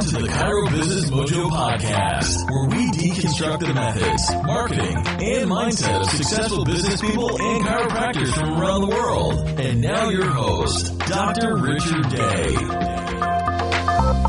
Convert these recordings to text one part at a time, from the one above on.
Welcome to the Chiro Business Mojo Podcast, where we deconstruct the methods, marketing, and mindset of successful business people and chiropractors from around the world. And now your host, Dr. Richard Day.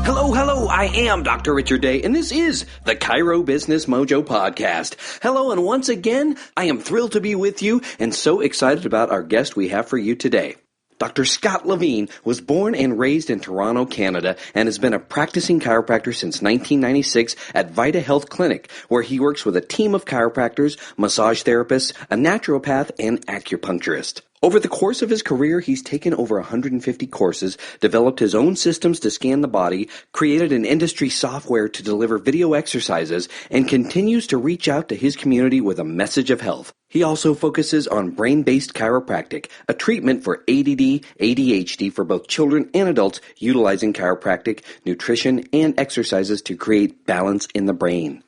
Hello, I am Dr. Richard Day, and this is the Chiro Business Mojo Podcast. Hello, and once again, I am thrilled to be with you and so excited about our guest we have for you today. Dr. Scott Levine was born and raised in Toronto, Canada, and has been a practicing chiropractor since 1996 at Vita Health Clinic, where he works with a team of chiropractors, massage therapists, a naturopath, and acupuncturist. Over the course of his career, he's taken over 150 courses, developed his own systems to scan the body, created an industry software to deliver video exercises, and continues to reach out to his community with a message of health. He also focuses on Brain Based Chiropractic, a treatment for ADD, ADHD for both children and adults, utilizing chiropractic, nutrition, and exercises to create balance in the brain.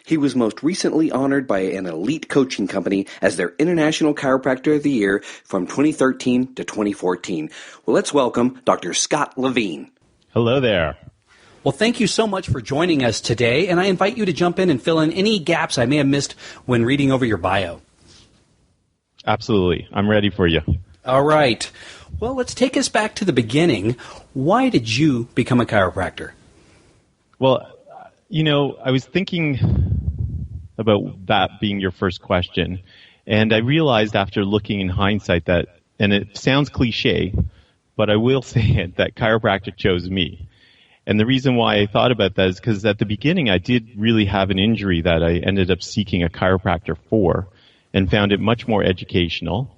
He was most recently honored by an elite coaching company as their International Chiropractor of the Year from 2013 to 2014. Well, let's welcome Dr. Scott Levine. Hello there. Well, thank you so much for joining us today, and I invite you to jump in and fill in any gaps I may have missed when reading over your bio. Absolutely. I'm ready for you. All right. Well, let's take us back to the beginning. Why did you become a chiropractor? Well, I was thinking about that being your first question, and I realized after looking in hindsight that, and it sounds cliche, but I will say it, that chiropractic chose me. And the reason why I thought about that is because at the beginning I did really have an injury that I ended up seeking a chiropractor for and found it much more educational.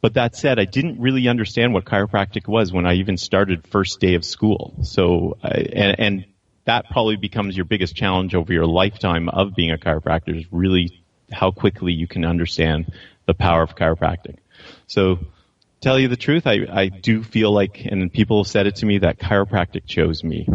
But that said, I didn't really understand what chiropractic was when I even started first day of school. So, and that probably becomes your biggest challenge over your lifetime of being a chiropractor, is really how quickly you can understand the power of chiropractic. So, tell you the truth, I do feel like, and people have said it to me, that chiropractic chose me.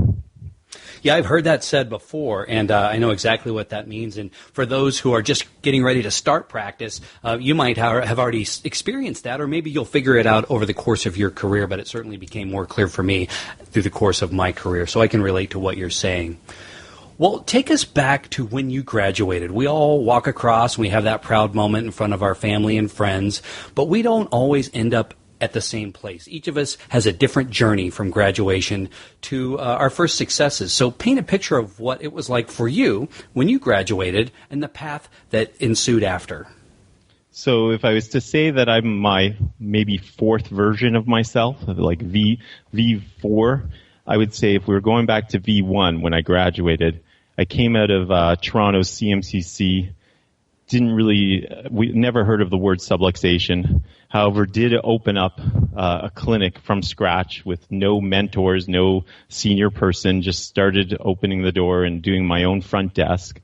Yeah, I've heard that said before, and I know exactly what that means. And for those who are just getting ready to start practice, you might have already experienced that, or maybe you'll figure it out over the course of your career, but it certainly became more clear for me through the course of my career, so I can relate to what you're saying. Well, take us back to when you graduated. We all walk across and we have that proud moment in front of our family and friends, but we don't always end up at the same place. Each of us has a different journey from graduation to our first successes. So paint a picture of what it was like for you when you graduated and the path that ensued after. So if I was to say that I'm my maybe fourth version of myself, like V4, I would say if we were going back to V1 when I graduated, I came out of Toronto's CMCC. We never heard of the word subluxation. However, did open up a clinic from scratch with no mentors, no senior person, just started opening the door and doing my own front desk.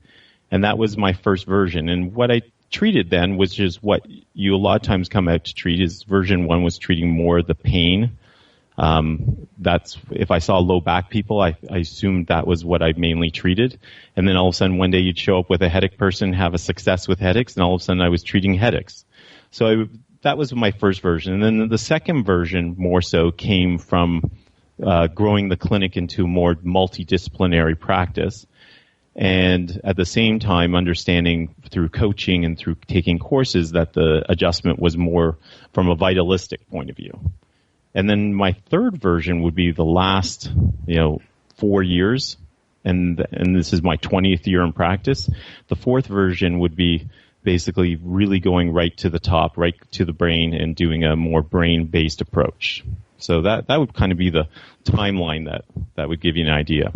And that was my first version. And what I treated then, which is what you a lot of times come out to treat, is version 1 was treating more the pain. That's, if I saw low back people, I assumed that was what I mainly treated. And then all of a sudden one day you'd show up with a headache person, have a success with headaches, and all of a sudden I was treating headaches. So that was my first version. And then the second version more so came from growing the clinic into more multidisciplinary practice. And at the same time understanding through coaching and through taking courses that the adjustment was more from a vitalistic point of view. And then my third version would be the last, 4 years, and this is my 20th year in practice. The fourth version would be basically really going right to the top, right to the brain, and doing a more brain-based approach. So that would kind of be the timeline that would give you an idea.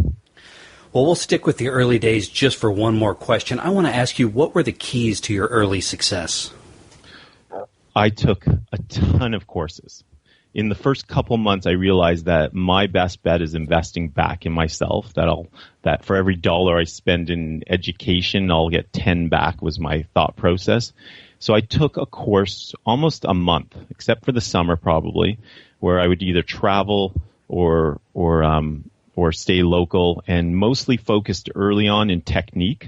Well, we'll stick with the early days just for one more question. I want to ask you, what were the keys to your early success? I took a ton of courses. In the first couple months, I realized that my best bet is investing back in myself. That for every $1 I spend in education, I'll get 10 back was my thought process. So I took a course almost a month, except for the summer probably, where I would either travel or stay local, and mostly focused early on in technique.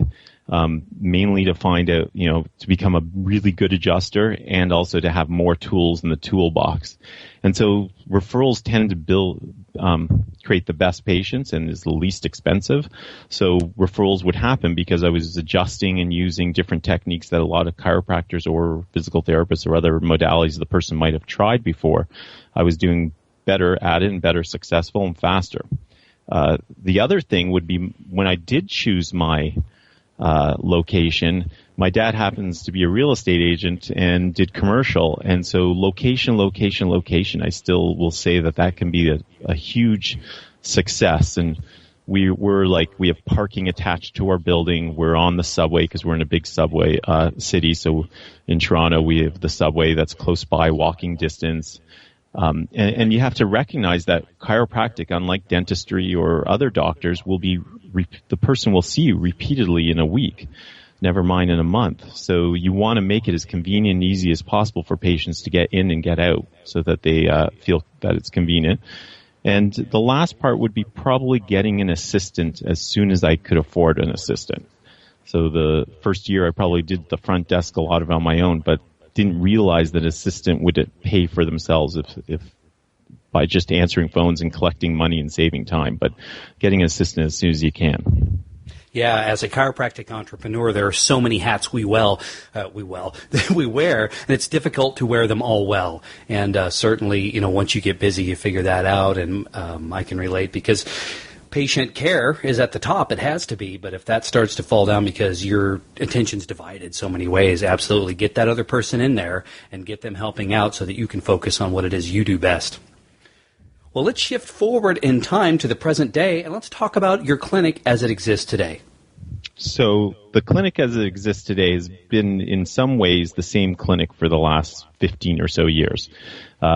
Mainly to find out, to become a really good adjuster and also to have more tools in the toolbox. And so referrals tend to create the best patients and is the least expensive. So referrals would happen because I was adjusting and using different techniques that a lot of chiropractors or physical therapists or other modalities the person might have tried before. I was doing better at it and better successful and faster. The other thing would be when I did choose my location, my dad happens to be a real estate agent and did commercial. And so location. I still will say that can be a huge success. And we have parking attached to our building. We're on the subway because we're in a big subway city. So in Toronto, we have the subway that's close by, walking distance. And you have to recognize that chiropractic, unlike dentistry or other doctors, the person will see you repeatedly in a week, never mind in a month. So you want to make it as convenient and easy as possible for patients to get in and get out so that they feel that it's convenient. And the last part would be probably getting an assistant as soon as I could afford an assistant. So the first year I probably did the front desk a lot of on my own, but didn't realize that an assistant would pay for themselves if by just answering phones and collecting money and saving time, but getting an assistant as soon as you can. Yeah, as a chiropractic entrepreneur, there are so many hats we wear, and it's difficult to wear them all well. And certainly, once you get busy, you figure that out, and I can relate because patient care is at the top. It has to be. But if that starts to fall down because your attention's divided so many ways, absolutely get that other person in there and get them helping out so that you can focus on what it is you do best. Well, let's shift forward in time to the present day, and let's talk about your clinic as it exists today. So the clinic as it exists today has been in some ways the same clinic for the last 15 or so years.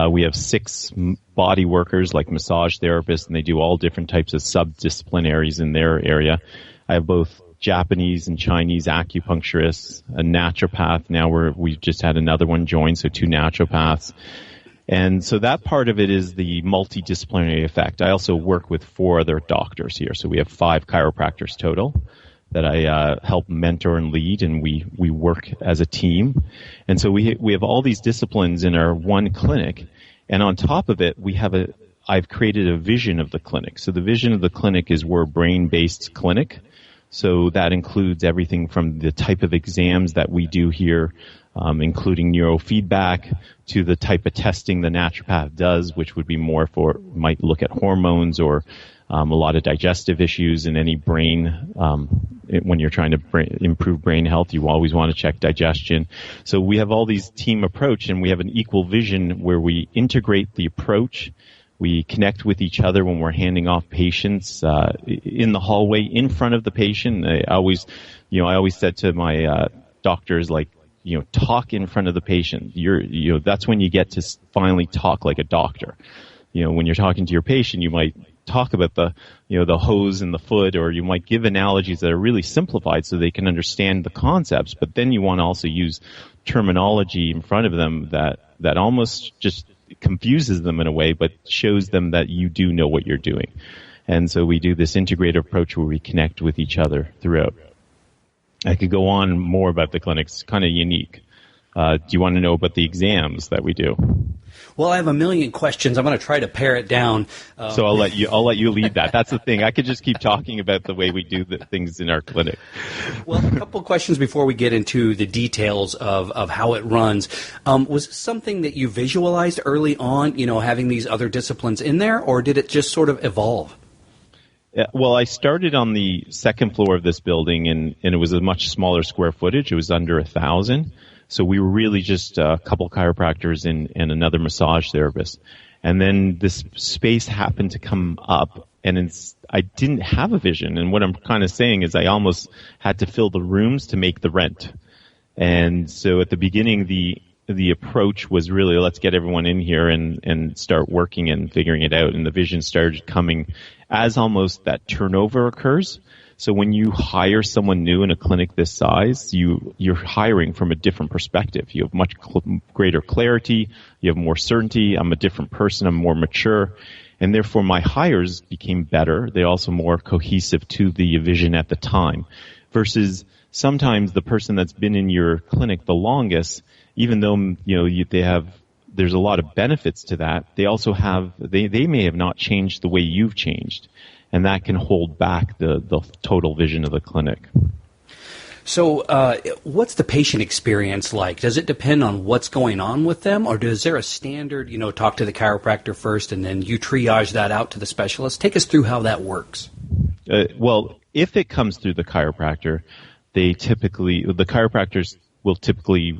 We have 6 body workers like massage therapists, and they do all different types of subdisciplinaries in their area. I have both Japanese and Chinese acupuncturists, a naturopath. Now we've just had another one join, so 2 naturopaths. And so that part of it is the multidisciplinary effect. I also work with 4 other doctors here, so we have 5 chiropractors total that I help mentor and lead, and we work as a team. And so we have all these disciplines in our one clinic, and on top of it, I've created a vision of the clinic. So the vision of the clinic is we're a brain-based clinic. So that includes everything from the type of exams that we do here, including neurofeedback, to the type of testing the naturopath does, which would be more might look at hormones or a lot of digestive issues in any brain. When you're trying to improve brain health, you always want to check digestion. So we have all these team approach, and we have an equal vision where we integrate the approach. We connect with each other when we're handing off patients in the hallway in front of the patient. I always said to my doctors, talk in front of the patient. That's when you get to finally talk like a doctor. When you're talking to your patient, you might talk about the hose and the foot, or you might give analogies that are really simplified so they can understand the concepts. But then you want to also use terminology in front of them that almost just confuses them in a way, but shows them that you do know what you're doing. And so we do this integrative approach where we connect with each other throughout. I could go on more about the clinic. It's kind of unique. Do you want to know about the exams that we do? Well, I have a million questions. I'm going to try to pare it down. So I'll let you lead that. That's the thing. I could just keep talking about the way we do the things in our clinic. Well, a couple of questions before we get into the details of how it runs. Was it something that you visualized early on, having these other disciplines in there, or did it just sort of evolve? Well, I started on the second floor of this building, and it was a much smaller square footage. It was under 1,000. So we were really just a couple chiropractors and another massage therapist. And then this space happened to come up, and I didn't have a vision. And what I'm kind of saying is I almost had to fill the rooms to make the rent. And so at the beginning, the approach was really, let's get everyone in here and start working and figuring it out. And the vision started coming as almost that turnover occurs. So when you hire someone new in a clinic this size, you're hiring from a different perspective. You have much greater clarity. You have more certainty. I'm a different person. I'm more mature. And therefore, my hires became better. They're also more cohesive to the vision at the time. Versus sometimes the person that's been in your clinic the longest, even though they have there's a lot of benefits to that, they also have, they may have not changed the way you've changed. And that can hold back the total vision of the clinic. So what's the patient experience like? Does it depend on what's going on with them, or is there a standard, talk to the chiropractor first and then you triage that out to the specialist? Take us through how that works. Well, if it comes through the chiropractor, the chiropractors will typically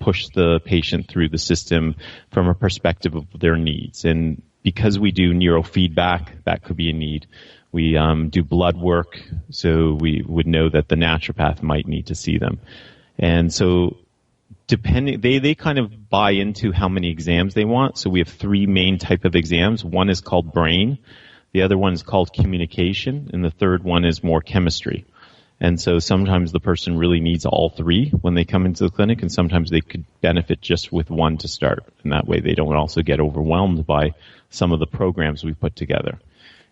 push the patient through the system from a perspective of their needs. And because we do neurofeedback, that could be a need. We do blood work, so we would know that the naturopath might need to see them. And so they kind of buy into how many exams they want. So we have 3 main type of exams. One is called brain, the other one is called communication, and the third one is more chemistry. And so sometimes the person really needs all 3 when they come into the clinic, and sometimes they could benefit just with one to start. And that way they don't also get overwhelmed by some of the programs we put together.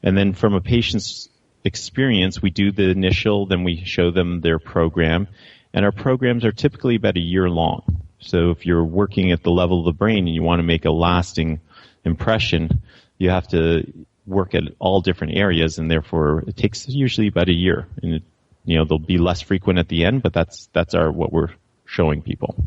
And then from a patient's experience, we do the initial, then we show them their program. And our programs are typically about a year long. So if you're working at the level of the brain and you want to make a lasting impression, you have to work at all different areas, and therefore it takes usually about a year. And they'll be less frequent at the end, but that's what we're showing people.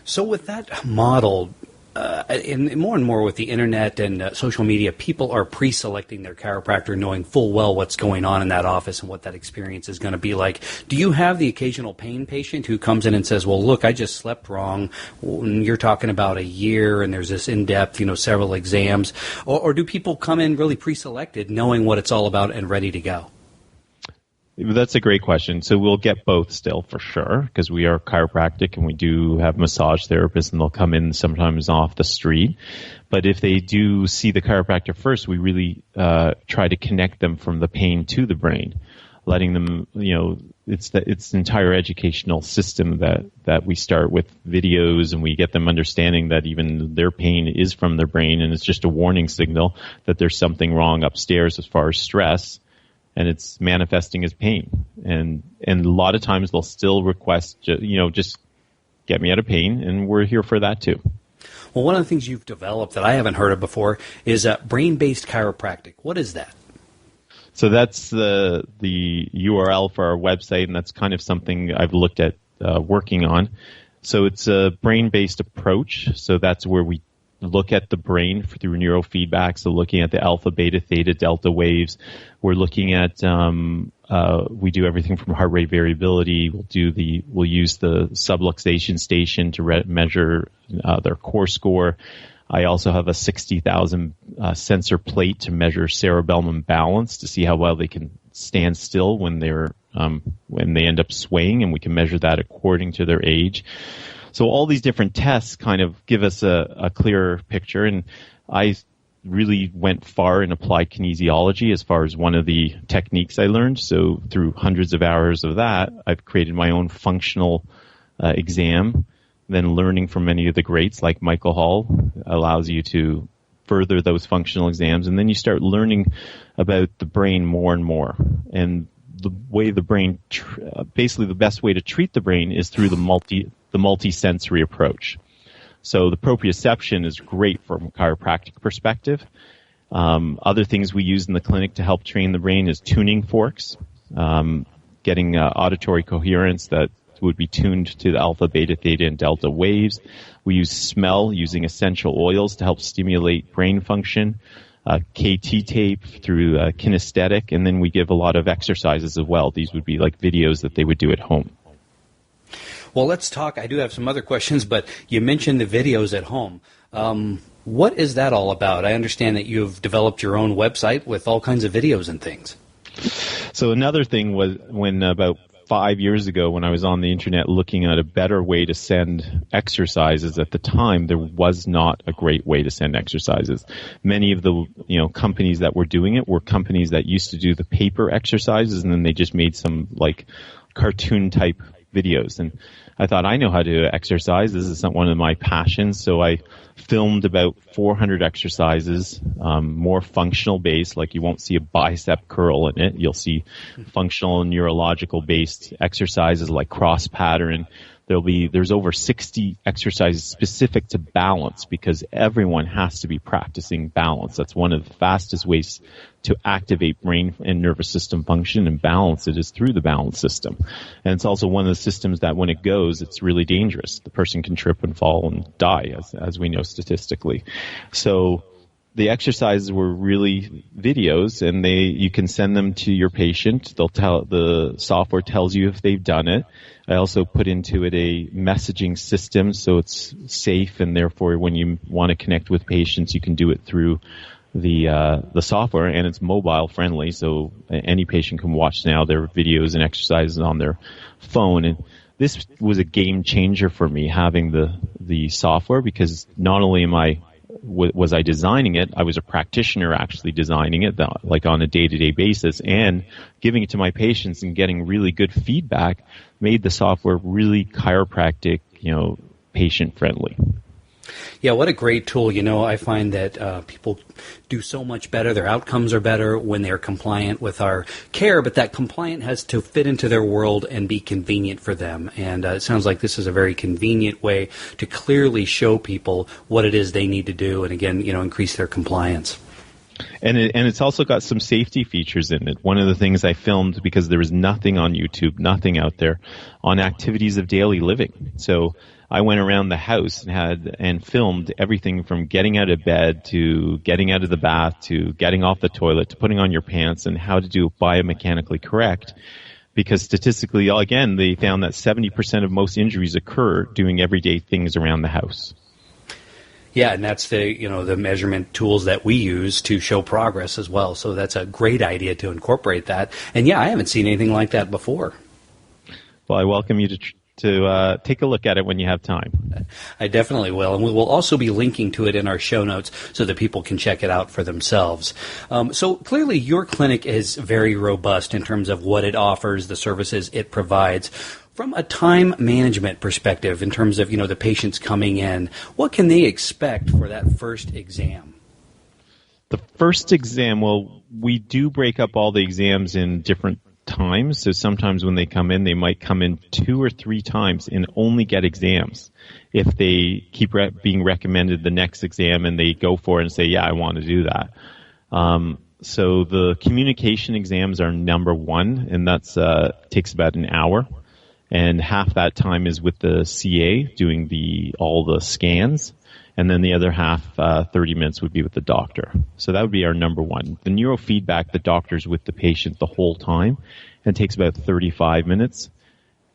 So with that model, and more with the internet and social media, people are pre-selecting their chiropractor knowing full well what's going on in that office and what that experience is going to be like. Do you have the occasional pain patient who comes in and says, well, look, I just slept wrong, and you're talking about a year and there's this in-depth, several exams, or do people come in really pre-selected knowing what it's all about and ready to go? That's a great question. So we'll get both still for sure, because we are chiropractic and we do have massage therapists, and they'll come in sometimes off the street. But if they do see the chiropractor first, we really try to connect them from the pain to the brain, letting them, it's the entire educational system that we start with videos, and we get them understanding that even their pain is from their brain, and it's just a warning signal that there's something wrong upstairs as far as stress. And it's manifesting as pain. And a lot of times they'll still request, just get me out of pain, and we're here for that too. Well, one of the things you've developed that I haven't heard of before is Brain Based Chiropractic. What is that? So that's the URL for our website, and that's kind of something I've looked at working on. So it's a brain-based approach. So that's where we look at the brain through neurofeedback, so looking at the alpha, beta, theta, delta waves. We're looking at, we do everything from heart rate variability. We'll use the subluxation station to measure their core score. I also have a 60,000 sensor plate to measure cerebellum balance to see how well they can stand still when they end up swaying, and we can measure that according to their age. So all these different tests kind of give us a clearer picture, and I really went far and applied kinesiology as far as one of the techniques I learned. So through hundreds of hours of that, I've created my own functional exam. Then learning from many of the greats like Michael Hall allows you to further those functional exams, and then you start learning about the brain more and more. And the way the brain, basically the best way to treat the brain is through the multi-sensory approach. So the proprioception is great from a chiropractic perspective. Other things we use in the clinic to help train the brain is tuning forks, getting auditory coherence that would be tuned to the alpha, beta, theta, and delta waves. We use smell using essential oils to help stimulate brain function. KT tape through kinesthetic, and then we give a lot of exercises as well. These would be like videos that they would do at home. Well, let's talk. I do have some other questions, but you mentioned the videos at home. What is that all about? I understand that you've developed your own website with all kinds of videos and things. So another thing was when about 5 years ago, when I was on the internet looking at a better way to send exercises, at the time there was not a great way to send exercises. Many of the companies that were doing it were companies that used to do the paper exercises, and then they just made some like cartoon type videos. And I thought, I know how to exercise. This is not one of my passions. So I filmed about 400 exercises, more functional based, like you won't see a bicep curl in it. You'll see functional and neurological based exercises like cross pattern. there's over 60 exercises specific to balance, because everyone has to be practicing balance. That's one of the fastest ways to activate brain and nervous system function and balance it is through the balance system. And it's also one of the systems that when it goes, it's really dangerous. The person can trip and fall and die, as we know statistically. So the exercises were really videos, and you can send them to your patient. The software tells you if they've done it. I also put into it a messaging system, so it's safe, and therefore when you want to connect with patients, you can do it through the software, and it's mobile friendly, so any patient can watch now their videos and exercises on their phone. And this was a game changer for me, having the software, because not only was I designing it, I was a practitioner actually designing it, like on a day-to-day basis, and giving it to my patients and getting really good feedback made the software really chiropractic, patient-friendly. Yeah, what a great tool. I find that people do so much better. Their outcomes are better when they're compliant with our care, but that compliant has to fit into their world and be convenient for them. And it sounds like this is a very convenient way to clearly show people what it is they need to do and, again, increase their compliance. And it's also got some safety features in it. One of the things I filmed, because there was nothing on YouTube, nothing out there, on activities of daily living. So I went around the house and filmed everything from getting out of bed to getting out of the bath to getting off the toilet to putting on your pants, and how to do it biomechanically correct. Because statistically, again, they found that 70% of most injuries occur doing everyday things around the house. Yeah, and that's the measurement tools that we use to show progress as well. So that's a great idea to incorporate that. And yeah, I haven't seen anything like that before. Well, I welcome you to take a look at it when you have time. I definitely will. And we will also be linking to it in our show notes so that people can check it out for themselves. So clearly your clinic is very robust in terms of what it offers, the services it provides. From a time management perspective, in terms of, the patients coming in, what can they expect for that first exam? The first exam, well, we do break up all the exams in different times. So sometimes when they come in, they might come in 2 or 3 times and only get exams. If they keep being recommended the next exam and they go for it and say, yeah, I want to do that. So the communication exams are number 1, and that's takes about an hour. And half that time is with the CA doing all the scans. And then the other half, 30 minutes, would be with the doctor. So that would be our number 1. The neurofeedback, the doctor's with the patient the whole time, and takes about 35 minutes.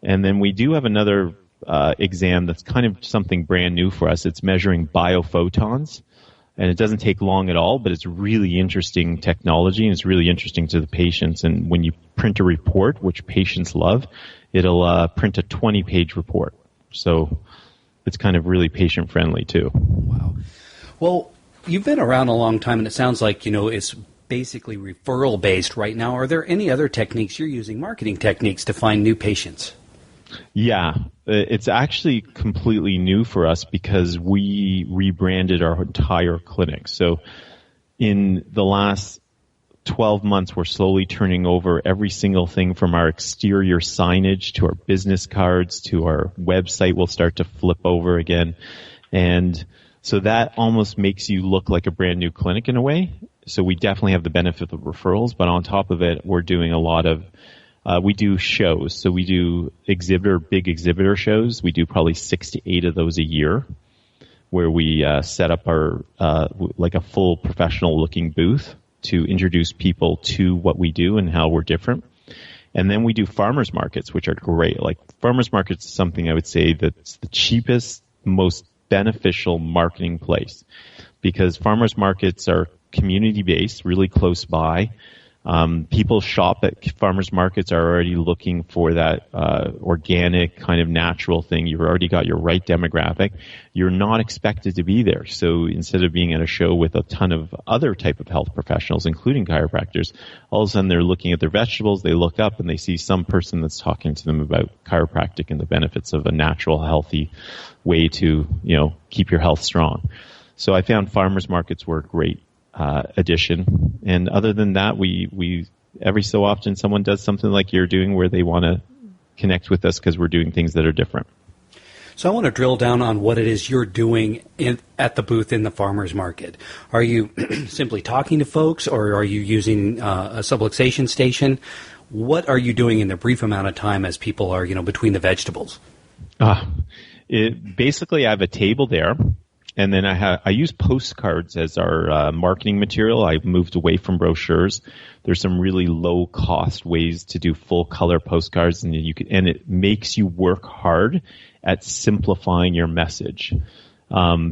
And then we do have another exam that's kind of something brand new for us. It's measuring biophotons. And it doesn't take long at all, but it's really interesting technology, and it's really interesting to the patients. And when you print a report, which patients love, it'll print a 20-page report. So it's kind of really patient-friendly, too. Wow. Well, you've been around a long time, and it sounds like, it's basically referral-based right now. Are there any other techniques you're using, marketing techniques, to find new patients? Yeah, it's actually completely new for us because we rebranded our entire clinic. So in the last 12 months, we're slowly turning over every single thing from our exterior signage to our business cards to our website. We'll start to flip over again. And so that almost makes you look like a brand new clinic in a way. So we definitely have the benefit of referrals, but on top of it, we're doing a lot of we do shows. So we do big exhibitor shows. We do probably 6 to 8 of those a year, where we set up our like a full professional looking booth to introduce people to what we do and how we're different. And then we do farmers markets, which are great. Like farmers markets is something I would say that's the cheapest, most beneficial marketing place, because farmers markets are community based, really close by. People shop at farmers markets are already looking for that organic kind of natural thing. You've already got your right demographic. You're not expected to be there. So instead of being at a show with a ton of other type of health professionals, including chiropractors, all of a sudden they're looking at their vegetables, they look up and they see some person that's talking to them about chiropractic and the benefits of a natural, healthy way to, keep your health strong. So I found farmers markets were a great addition. And other than that, we every so often someone does something like you're doing where they want to connect with us because we're doing things that are different. So I want to drill down on what it is you're doing at the booth in the farmer's market. Are you simply talking to folks, or are you using a subluxation station? What are you doing in the brief amount of time as people are, between the vegetables? Basically, I have a table there, and then I use postcards as our marketing material. I've moved away from brochures. There's some really low-cost ways to do full-color postcards, and it makes you work hard at simplifying your message,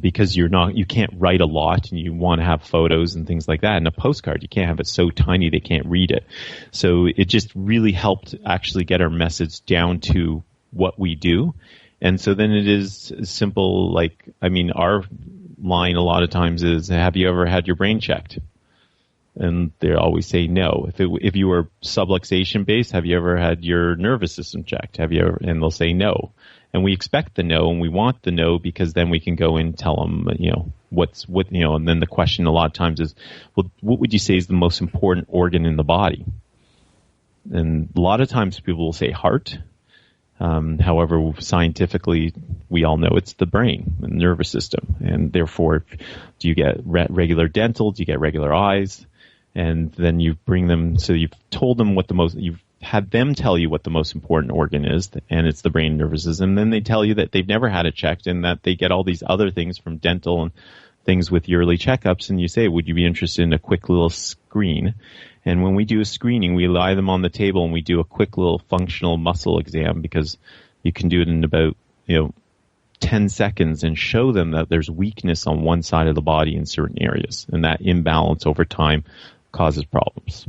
because you can't write a lot, and you want to have photos and things like that. In a postcard, you can't have it so tiny they can't read it. So it just really helped actually get our message down to what we do. And so then it is simple, our line a lot of times is, have you ever had your brain checked? And they always say no. If you were subluxation based, have you ever had your nervous system checked? Have you ever? And they'll say no. And we expect the no, and we want the no, because then we can go and tell them, and then the question a lot of times is, well, what would you say is the most important organ in the body? And a lot of times people will say heart. However, scientifically, we all know it's the brain, the nervous system. And therefore, do you get regular dental? Do you get regular eyes? And then you bring them, so you've told them you've had them tell you what the most important organ is, and it's the brain and nervous system. And then they tell you that they've never had it checked, and that they get all these other things from dental and things with yearly checkups. And you say, would you be interested in a quick little screen? And when we do a screening, we lie them on the table and we do a quick little functional muscle exam, because you can do it in about 10 seconds and show them that there's weakness on one side of the body in certain areas. And that imbalance over time causes problems.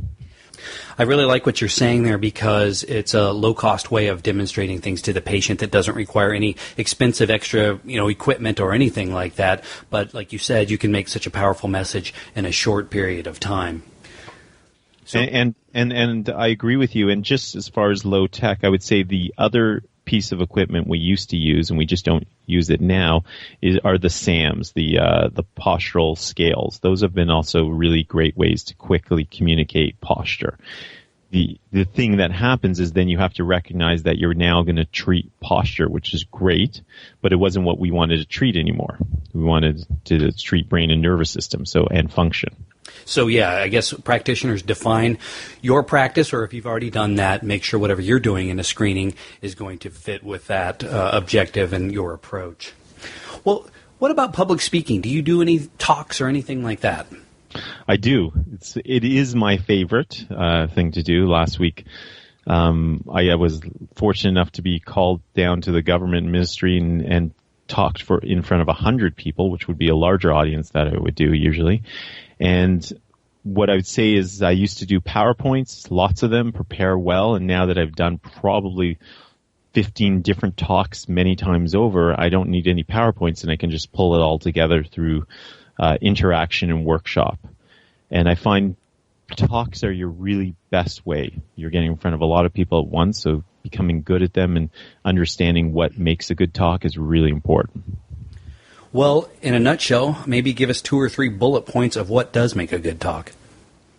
I really like what you're saying there, because it's a low-cost way of demonstrating things to the patient that doesn't require any expensive extra, equipment or anything like that. But like you said, you can make such a powerful message in a short period of time. So, and I agree with you. And just as far as low tech, I would say the other piece of equipment we used to use, and we just don't use it now, are the SAMs, the postural scales. Those have been also really great ways to quickly communicate posture. The thing that happens is then you have to recognize that you're now going to treat posture, which is great, but it wasn't what we wanted to treat anymore. We wanted to treat brain and nervous system, and function. So, yeah, I guess practitioners define your practice, or if you've already done that, make sure whatever you're doing in a screening is going to fit with that objective and your approach. Well, what about public speaking? Do you do any talks or anything like that? I do. It is my favorite thing to do. Last week, I was fortunate enough to be called down to the government ministry and talked in front of 100 people, which would be a larger audience that I would do usually. And what I would say is I used to do PowerPoints, lots of them, prepare well, and now that I've done probably 15 different talks many times over, I don't need any PowerPoints, and I can just pull it all together through interaction and workshop. And I find talks are your really best way. You're getting in front of a lot of people at once, so becoming good at them and understanding what makes a good talk is really important. Well, in a nutshell, maybe give us 2 or 3 bullet points of what does make a good talk.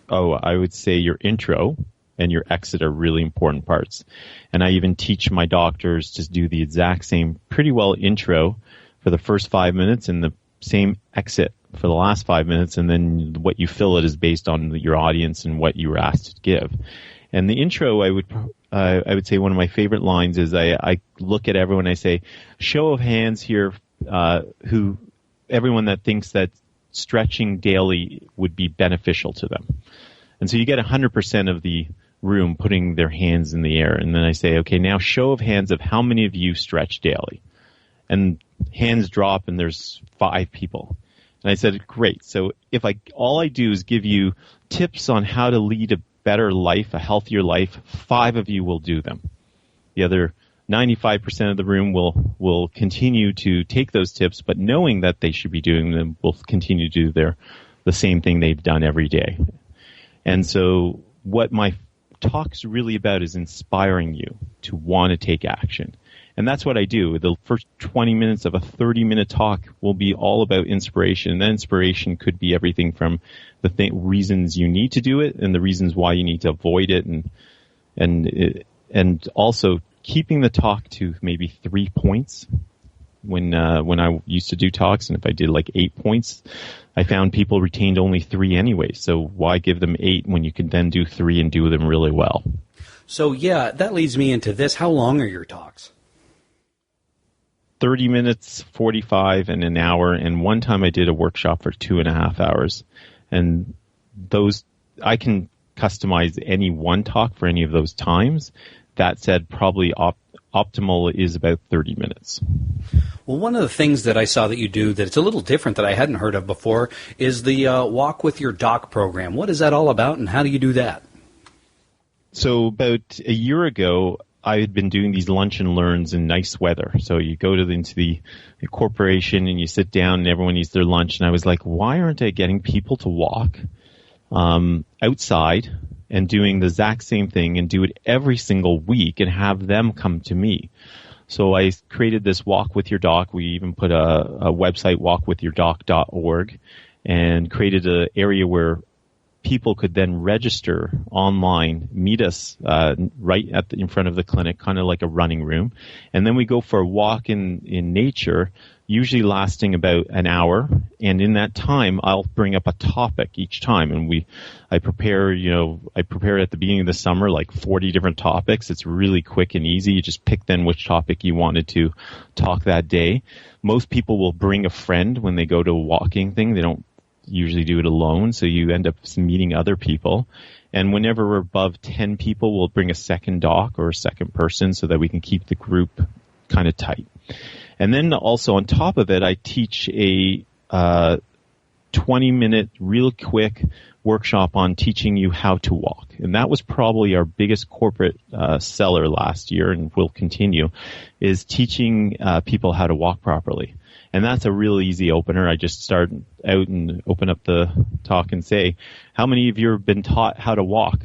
Oh, I would say your intro and your exit are really important parts. And I even teach my doctors to do the exact same pretty well intro for the first 5 minutes and the same exit for the last 5 minutes. And then what you fill it is based on your audience and what you were asked to give. And the intro, I would say one of my favorite lines is I look at everyone, I say, show of hands here, everyone that thinks that stretching daily would be beneficial to them. And so you get 100% of the room putting their hands in the air. And then I say, okay, now show of hands of how many of you stretch daily. And hands drop and there's 5 people. And I said, great. So if all I do is give you tips on how to lead a better life, a healthier life, 5 of you will do them. The other 95% of the room will continue to take those tips, but knowing that they should be doing them, will continue to do the same thing they've done every day. And so what my talk's really about is inspiring you to want to take action. And that's what I do. The first 20 minutes of a 30-minute talk will be all about inspiration. And that inspiration could be everything from the reasons you need to do it and the reasons why you need to avoid it, and also keeping the talk to maybe 3 points when I used to do talks, and if I did like 8 points, I found people retained only 3 anyway. So why give them 8 when you can then do 3 and do them really well? So yeah, that leads me into this. How long are your talks? 30 minutes, 45, and an hour. And one time I did a workshop for 2.5 hours. And those, I can customize any one talk for any of those times. That said, probably optimal is about 30 minutes. Well, one of the things that I saw that you do that it's a little different that I hadn't heard of before is the Walk with Your Doc program. What is that all about, and how do you do that? So about a year ago, I had been doing these lunch and learns in nice weather. So you go into the corporation and you sit down and everyone eats their lunch. And I was like, why aren't I getting people to walk outside and doing the exact same thing and do it every single week and have them come to me? So I created this Walk with Your Doc. We even put a website, walkwithyourdoc.org, and created an area where people could then register online, meet us right in front of the clinic, kind of like a running room. And then we go for a walk in nature, usually lasting about an hour. And in that time, I'll bring up a topic each time. And I prepare at the beginning of the summer, like 40 different topics. It's really quick and easy. You just pick then which topic you wanted to talk that day. Most people will bring a friend when they go to a walking thing. They don't usually do it alone, so you end up meeting other people. And whenever we're above 10 people, we'll bring a second doc or a second person so that we can keep the group kind of tight. And then also on top of it, I teach a 20-minute, real quick workshop on teaching you how to walk. And that was probably our biggest corporate seller last year, and will continue, is teaching people how to walk properly. And that's a real easy opener. I just start out and open up the talk and say, how many of you have been taught how to walk?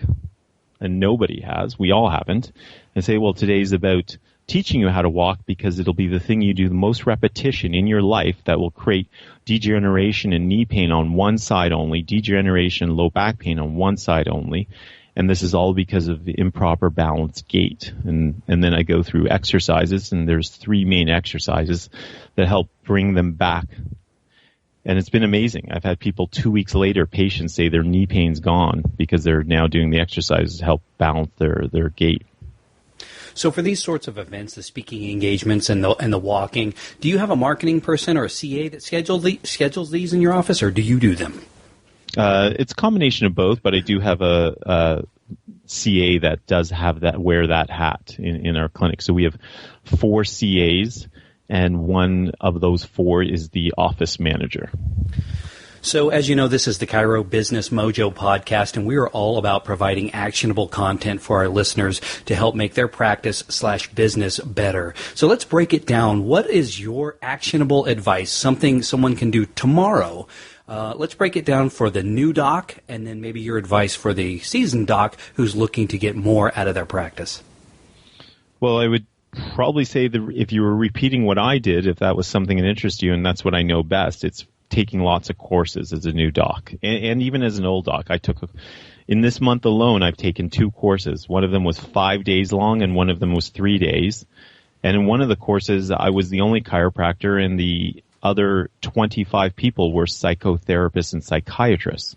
And nobody has. We all haven't. And say, well, today's about teaching you how to walk because it'll be the thing you do the most repetition in your life that will create degeneration and knee pain on one side only, degeneration and low back pain on one side only. And this is all because of the improper balanced gait. And then I go through exercises, and there's 3 main exercises that help bring them back. And it's been amazing. I've had people 2 weeks later, patients say their knee pain's gone because they're now doing the exercises to help balance their gait. So for these sorts of events, the speaking engagements and the walking, do you have a marketing person or a CA that schedules these in your office, or do you do them? It's a combination of both, but I do have a CA that does have wear that hat in our clinic. So we have 4 CAs, and one of those 4 is the office manager. So as you know, this is the Chiro Business Mojo podcast, and we are all about providing actionable content for our listeners to help make their practice/business better. So let's break it down. What is your actionable advice, something someone can do tomorrow? Let's break it down for the new doc, and then maybe your advice for the seasoned doc who's looking to get more out of their practice. Well, I would probably say that if you were repeating what I did, if that was something that interests you, and that's what I know best, it's taking lots of courses as a new doc. And even as an old doc, in this month alone, I've taken 2 courses. One of them was 5 days long, and one of them was 3 days. And in one of the courses, I was the only chiropractor, and the other 25 people were psychotherapists and psychiatrists.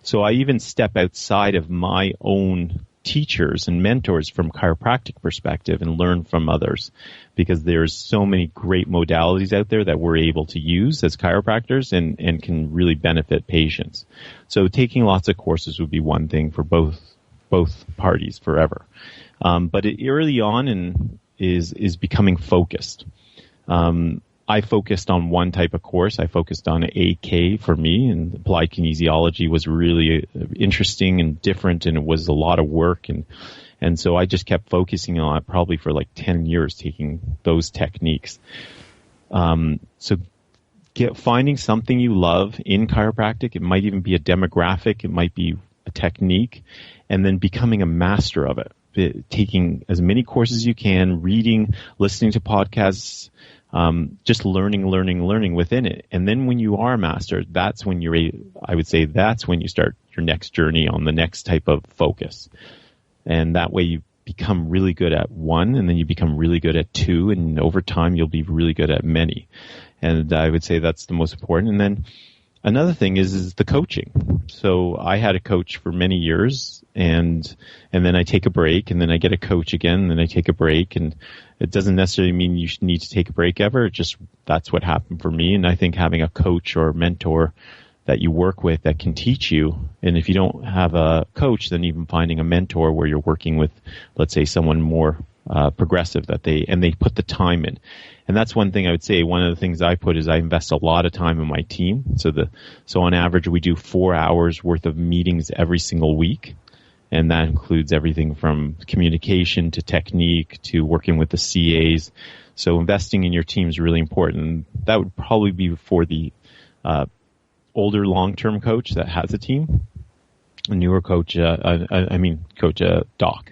So I even step outside of my own teachers and mentors from chiropractic perspective and learn from others, because there's so many great modalities out there that we're able to use as chiropractors and can really benefit patients. So taking lots of courses would be one thing for both parties forever. But early on is becoming focused. I focused on one type of course. I focused on AK for me, and applied kinesiology was really interesting and different, and it was a lot of work. And so I just kept focusing on it probably for like 10 years, taking those techniques. So finding something you love in chiropractic. It might even be a demographic. It might be a technique, and then becoming a master of it. Taking as many courses as you can, reading, listening to podcasts, just learning within it. And then when you are a master, that's when that's when you start your next journey on the next type of focus. And that way you become really good at one, and then you become really good at two, and over time you'll be really good at many. And I would say that's the most important. And then another thing is the coaching. So I had a coach for many years, and then I take a break, and then I get a coach again, and then I take a break. And it doesn't necessarily mean you need to take a break ever. It just, that's what happened for me. And I think having a coach or a mentor that you work with that can teach you, and if you don't have a coach, then even finding a mentor where you're working with, let's say, someone more progressive, that they put the time in. And that's one thing I would say. One of the things I put is I invest a lot of time in my team. So on average, we do 4 hours worth of meetings every single week. And that includes everything from communication to technique to working with the CAs. So investing in your team is really important. That would probably be for the older long-term coach that has a team. A newer coach, doc.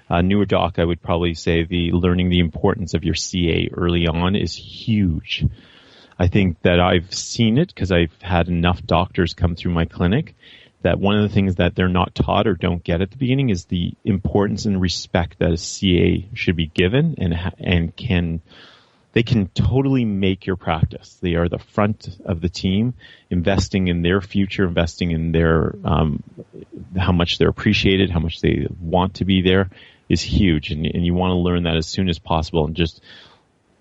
Newer doc, I would probably say learning the importance of your CA early on is huge. I think that I've seen it because I've had enough doctors come through my clinic that one of the things that they're not taught or don't get at the beginning is the importance and respect that a CA should be given, and they can totally make your practice. They are the front of the team, investing in their future, investing in their how much they're appreciated, how much they want to be there is huge. And you want to learn that as soon as possible, and just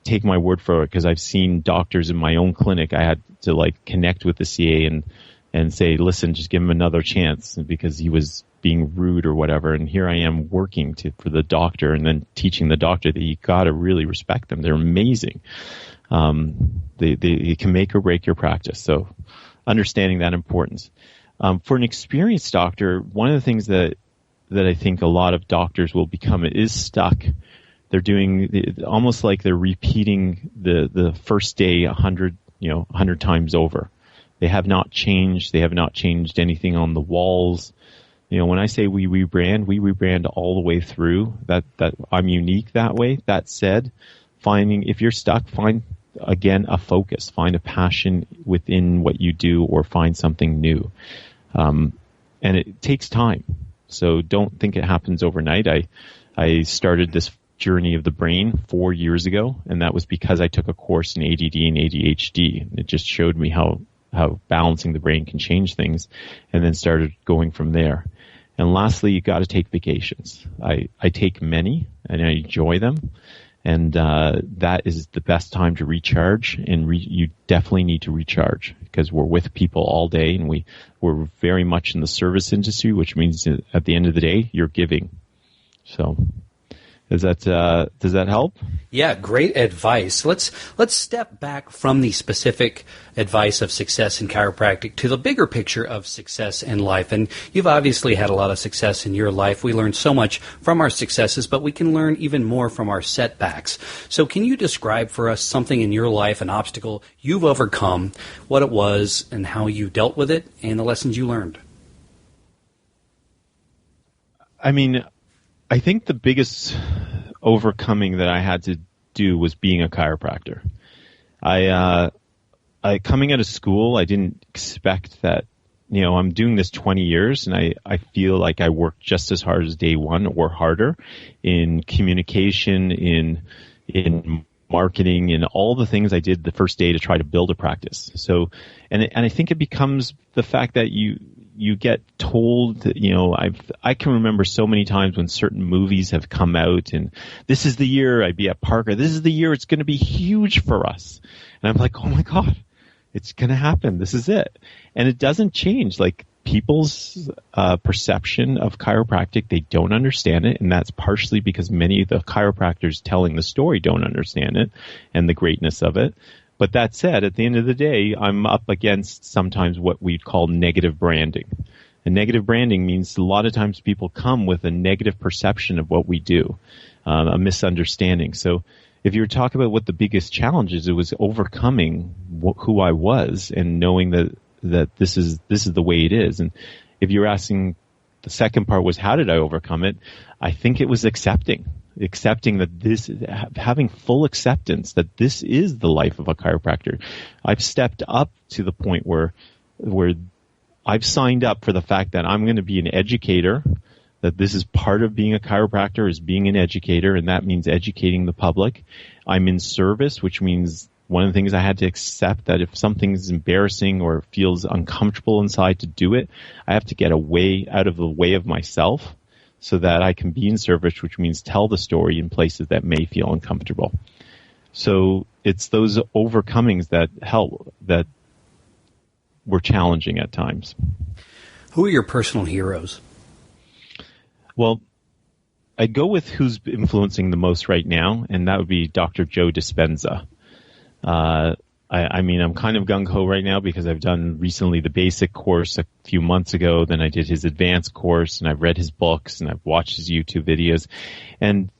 take my word for it, because I've seen doctors in my own clinic. I had to connect with the CA and say, listen, just give him another chance, because he was being rude or whatever. And here I am working for the doctor, and then teaching the doctor that you got to really respect them. They're amazing. They can make or break your practice. So understanding that importance. For an experienced doctor, one of the things that I think a lot of doctors will become is stuck. They're doing almost like they're repeating the first day 100 times over. They have not changed. They have not changed anything on the walls. When I say we rebrand all the way through. That I'm unique that way. That said, if you're stuck, find again a focus. Find a passion within what you do, or find something new. And it takes time. So don't think it happens overnight. I started this journey of the brain 4 years ago, and that was because I took a course in ADD and ADHD. And it just showed me how balancing the brain can change things, and then started going from there. And lastly, you got to take vacations. I take many, and I enjoy them. And that is the best time to recharge, and you definitely need to recharge, because we're with people all day, and we're very much in the service industry, which means at the end of the day, you're giving. So does that help? Yeah, great advice. Let's step back from the specific advice of success in chiropractic to the bigger picture of success in life. And you've obviously had a lot of success in your life. We learn so much from our successes, but we can learn even more from our setbacks. So can you describe for us something in your life, an obstacle you've overcome, what it was and how you dealt with it, and the lessons you learned? I think the biggest overcoming that I had to do was being a chiropractor. I coming out of school, I didn't expect that, I'm doing this 20 years, and I feel like I worked just as hard as day one, or harder, in communication, in marketing, in all the things I did the first day to try to build a practice. So, and I think it becomes the fact that you get told that, I can remember so many times when certain movies have come out, and this is the year I'd be at Parker. This is the year it's going to be huge for us. And I'm like, oh my God, it's going to happen. This is it. And it doesn't change. People's perception of chiropractic, they don't understand it. And that's partially because many of the chiropractors telling the story don't understand it and the greatness of it. But that said, at the end of the day, I'm up against sometimes what we'd call negative branding. And negative branding means a lot of times people come with a negative perception of what we do, a misunderstanding. So if you were talking about what the biggest challenge is, it was overcoming who I was and knowing that this is the way it is. And if you're asking, the second part was, how did I overcome it? I think it was accepting that having full acceptance that this is the life of a chiropractor. I've stepped up to the point where I've signed up for the fact that I'm going to be an educator, that this is part of being a chiropractor, is being an educator, and that means educating the public. I'm in service, which means one of the things I had to accept that if something's embarrassing or feels uncomfortable inside to do it, I have to get out of the way of myself so that I can be in service, which means tell the story in places that may feel uncomfortable. So it's those overcomings that help, that were challenging at times. Who are your personal heroes? Well, I'd go with who's influencing the most right now, and that would be Dr. Joe Dispenza. I mean, I'm kind of gung-ho right now because I've done recently the basic course a few months ago, then I did his advanced course, and I've read his books, and I've watched his YouTube videos, and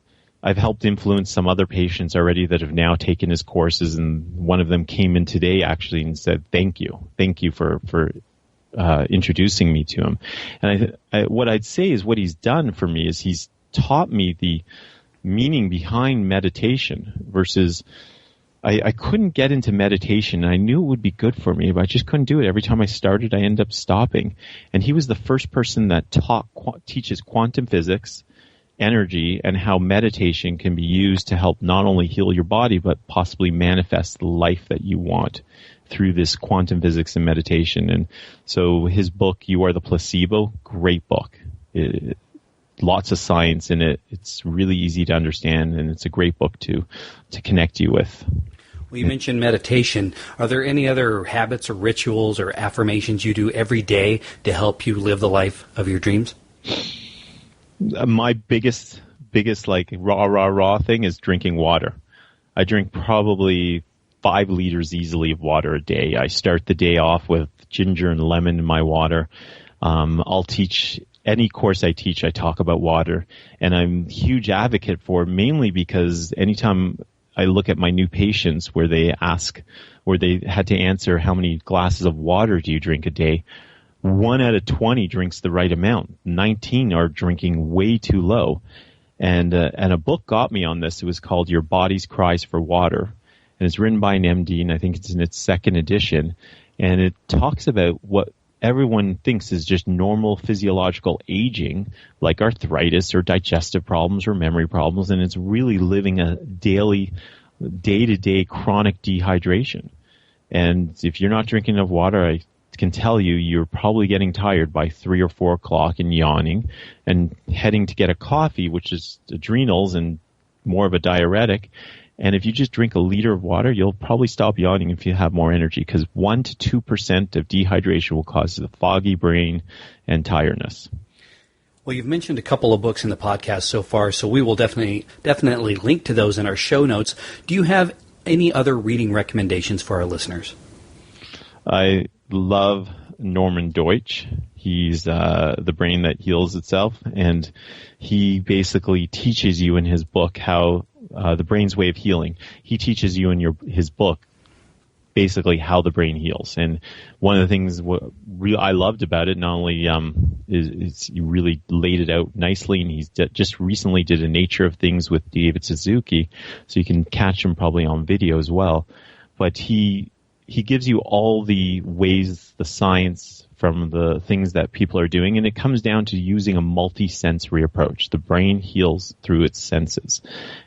I've helped influence some other patients already that have now taken his courses, and one of them came in today actually and said, thank you for introducing me to him. And what I'd say is what he's done for me is he's taught me the meaning behind meditation versus I couldn't get into meditation, and I knew it would be good for me, but I just couldn't do it. Every time I started, I ended up stopping. And he was the first person that teaches quantum physics, energy, and how meditation can be used to help not only heal your body, but possibly manifest the life that you want through this quantum physics and meditation. And so his book, You Are the Placebo, great book. Lots of science in it. It's really easy to understand, and it's a great book to connect you with. Well, you mentioned meditation. Are there any other habits or rituals or affirmations you do every day to help you live the life of your dreams? My biggest like raw thing is drinking water. I drink probably 5 liters easily of water a day. I start the day off with ginger and lemon in my water. I'll teach any course I teach, I talk about water, and I'm a huge advocate for it, mainly because anytime I look at my new patients where they had to answer how many glasses of water do you drink a day, 1 out of 20 drinks the right amount. 19 are drinking way too low. And a book got me on this. It was called Your Body's Cries for Water. And it's written by an MD, and I think it's in its 2nd edition. And it talks about what everyone thinks is just normal physiological aging, like arthritis or digestive problems or memory problems. And it's really living a day-to-day chronic dehydration. And if you're not drinking enough water, I can tell you, you're probably getting tired by 3 or 4 o'clock and yawning and heading to get a coffee, which is adrenals and more of a diuretic. And if you just drink a liter of water, you'll probably stop yawning if you have more energy, because 1 to 2% of dehydration will cause a foggy brain and tiredness. Well, you've mentioned a couple of books in the podcast so far, so we will definitely link to those in our show notes. Do you have any other reading recommendations for our listeners? I love Norman Deutsch. He's The Brain That Heals Itself, and he basically teaches you in his book how the brain's way of healing. He teaches you in his book basically how the brain heals. And one of the things I loved about it, not only is he really laid it out nicely, and he's just recently did a Nature of Things with David Suzuki, so you can catch him probably on video as well. But he gives you all the ways, the science from the things that people are doing, and it comes down to using a multi-sensory approach. The brain heals through its senses.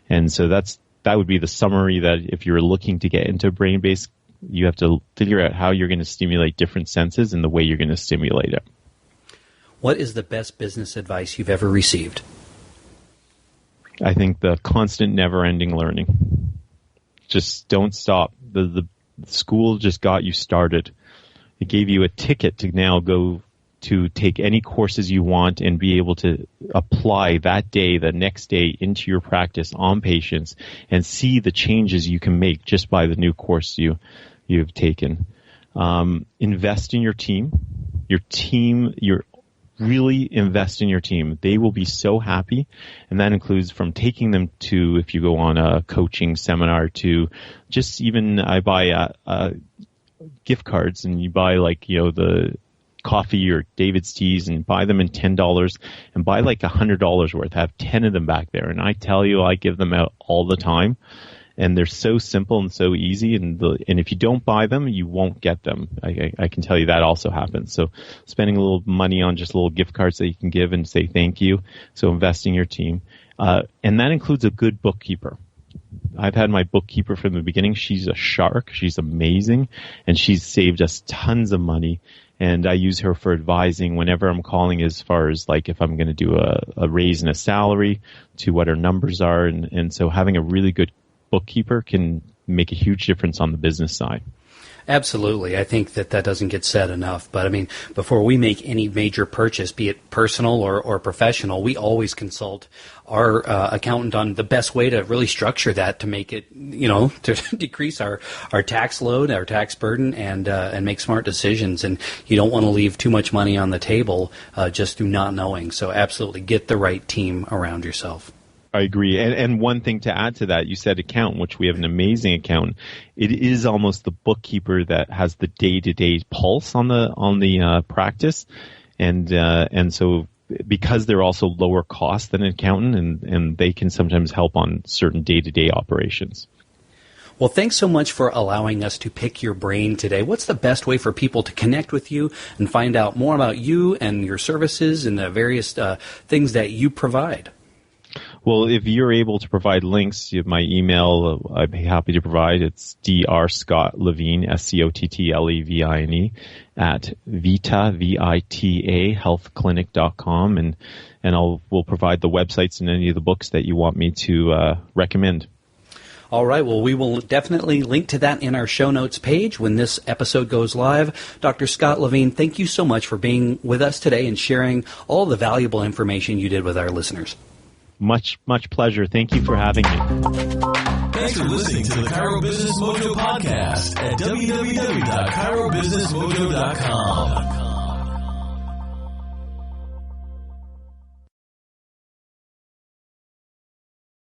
And so that would be the summary, that if you're looking to get into brain-based, you have to figure out how you're going to stimulate different senses and the way you're going to stimulate it. What is the best business advice you've ever received? I think the constant, never-ending learning. Just don't stop. The school just got you started. It gave you a ticket to now go to take any courses you want and be able to apply that day, the next day, into your practice on patients and see the changes you can make just by the new course you've taken. Invest in your team. Really invest in your team. They will be so happy, and that includes from taking them to, if you go on a coaching seminar, to just even I buy gift cards, and you buy the coffee or David's teas and buy them in $10 and buy like $100 worth. Have 10 of them back there, and I tell you, I give them out all the time. And they're so simple and so easy. And if you don't buy them, you won't get them. I can tell you that also happens. So spending a little money on just little gift cards that you can give and say thank you. So investing in your team. And that includes a good bookkeeper. I've had my bookkeeper from the beginning. She's a shark. She's amazing. And she's saved us tons of money. And I use her for advising whenever I'm calling, as far as like if I'm going to do a raise in a salary, to what our numbers are. And so having a really good bookkeeper can make a huge difference on the business side. Absolutely. I think that doesn't get said enough. But I mean, before we make any major purchase, be it personal or professional, we always consult our accountant on the best way to really structure that to make it, to decrease our tax load, our tax burden, and make smart decisions. And you don't want to leave too much money on the table just through not knowing. So absolutely get the right team around yourself. I agree. And one thing to add to that, you said accountant, which we have an amazing accountant. It is almost the bookkeeper that has the day-to-day pulse on the practice. And so because they're also lower cost than an accountant, and they can sometimes help on certain day-to-day operations. Well, thanks so much for allowing us to pick your brain today. What's the best way for people to connect with you and find out more about you and your services and the various things that you provide? Well, if you're able to provide links, you have my email. I'd be happy to provide. It's drscottlevine, SCOTTLEVINE, at Vita, VITA, healthclinic.com. And we'll provide the websites and any of the books that you want me to recommend. All right. Well, we will definitely link to that in our show notes page when this episode goes live. Dr. Scott Levine, thank you so much for being with us today and sharing all the valuable information you did with our listeners. Much pleasure. Thank you for having me. Thanks for listening to the Chiro Business Mojo podcast at www.chirobusinessmojo.com.